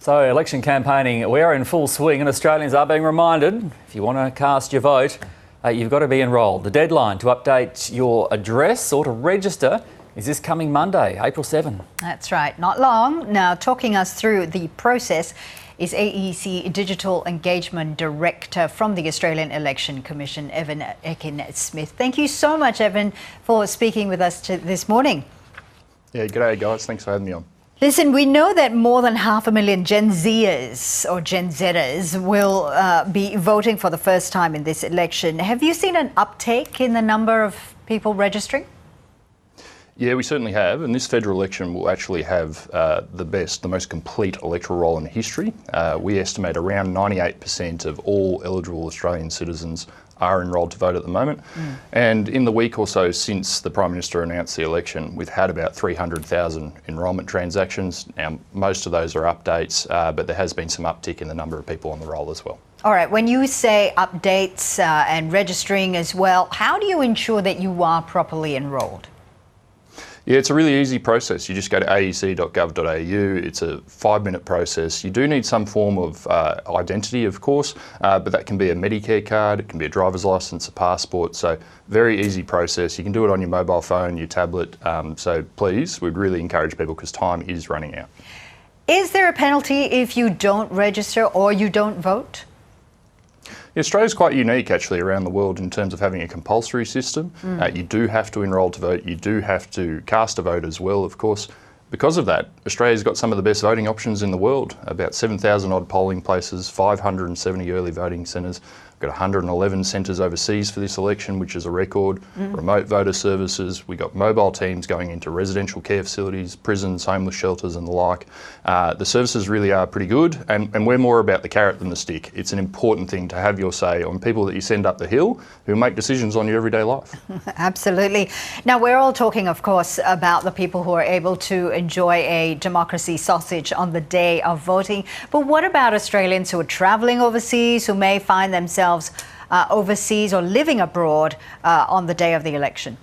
So, election campaigning, we are in full swing and Australians are being reminded, if you want to cast your vote, you've got to be enrolled. The deadline to update your address or to register is this coming Monday, April 7. That's right, not long. Now, talking us through the process is AEC Digital Engagement Director from the Australian Election Commission, Evan Ekin-Smith. Thank you so much, Evan, for speaking with us this morning. Yeah, g'day guys, thanks for having me on. Listen, we know that more than 500,000 Gen Zers or Gen Zers will be voting for the first time in this election. Have you seen an uptake in the number of people registering? Yeah, we certainly have, and this federal election will actually have the most complete electoral roll in history. We estimate around 98% of all eligible Australian citizens are enrolled to vote at the moment. And in the week or so since the Prime Minister announced the election, we've had about 300,000 enrolment transactions. Now, most of those are updates, but there has been some uptick in the number of people on the roll as well. All right, when you say updates and registering as well, how do you ensure that you are properly enrolled? Yeah, it's a really easy process. You just go to aec.gov.au. It's a 5-minute process. You do need some form of identity, of course, but that can be a Medicare card, it can be a driver's licence, a passport. So very easy process. You can do it on your mobile phone, your tablet. So please, we'd really encourage people because time is running out. Is there a penalty if you don't register or you don't vote? Australia's quite unique actually around the world in terms of having a compulsory system. You do have to enrol to vote, you do have to cast a vote as well, of course. Because of that, Australia's got some of the best voting options in the world, about 7,000 odd polling places, 570 early voting centres. We've got 111 centres overseas for this election, which is a record. Remote voter services. We've got mobile teams going into residential care facilities, prisons, homeless shelters and the like. The services really are pretty good, and we're more about the carrot than the stick. It's an important thing to have your say on people that you send up the hill who make decisions on your everyday life. Absolutely. Now, we're all talking, of course, about the people who are able to enjoy a democracy sausage on the day of voting. But what about Australians who are travelling overseas, who may find themselves overseas or living abroad on the day of the election?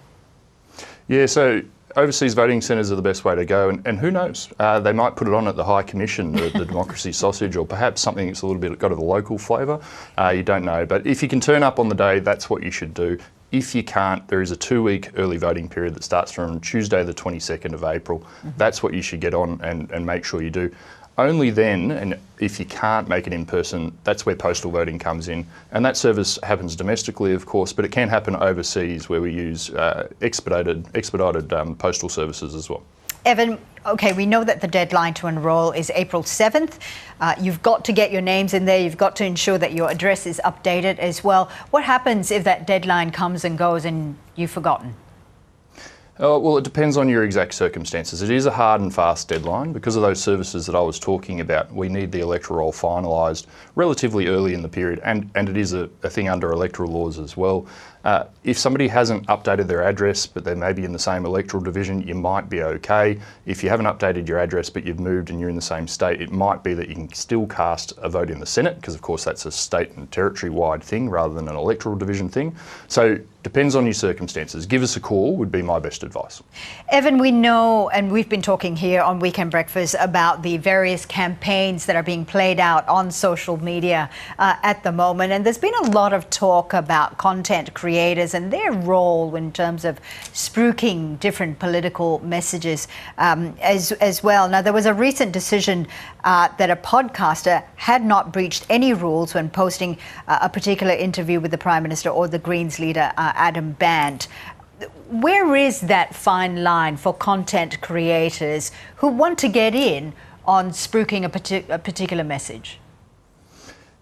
Yeah, so overseas voting centres are the best way to go, and who knows, they might put it on at the High Commission, the democracy sausage, or perhaps something that's a little bit got a local flavour. You don't know, but if you can turn up on the day, that's what you should do. If you can't, there is a 2-week early voting period that starts from Tuesday the 22nd of April. That's what you should get on and make sure you do. Only then, and if you can't make it in person, that's where postal voting comes in. And that service happens domestically, of course, but it can happen overseas where we use expedited postal services as well. Evan, okay, we know that the deadline to enrol is April 7th. You've got to get your names in there. You've got to ensure that your address is updated as well. What happens if that deadline comes and goes and you've forgotten? Well, it depends on your exact circumstances. It is a hard and fast deadline. Because of those services that I was talking about, we need the electoral roll finalised relatively early in the period, and it is a thing under electoral laws as well. If somebody hasn't updated their address but they may be in the same electoral division, you might be okay. If you haven't updated your address but you've moved and you're in the same state, it might be that you can still cast a vote in the Senate, because of course that's a state and territory wide thing rather than an electoral division thing. So depends on your circumstances. Give us a call would be my best advice. Evan, we know, and we've been talking here on Weekend Breakfast about the various campaigns that are being played out on social media at the moment, and there's been a lot of talk about content creators and their role in terms of spruiking different political messages as well. Now, there was a recent decision that a podcaster had not breached any rules when posting a particular interview with the Prime Minister or the Greens leader, Adam Band. Where is that fine line for content creators who want to get in on spruiking a particular message?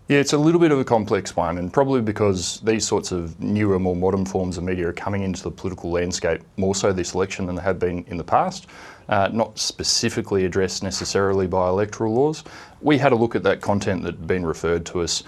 Yeah, it's a little bit of a complex one, and probably because these sorts of newer, more modern forms of media are coming into the political landscape more so this election than they have been in the past, not specifically addressed necessarily by electoral laws. We had a look at that content that had been referred to us.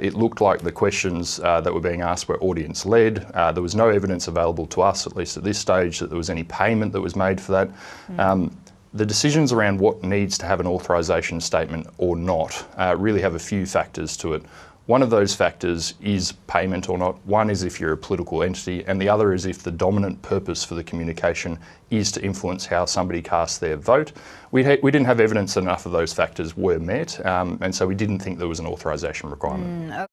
It looked like the questions that were being asked were audience-led. There was no evidence available to us, at least at this stage, that there was any payment that was made for that. The decisions around what needs to have an authorisation statement or not really have a few factors to it. One of those factors is payment or not. One is if you're a political entity, and the other is if the dominant purpose for the communication is to influence how somebody casts their vote. We didn't have evidence that enough of those factors were met, and so we didn't think there was an authorisation requirement.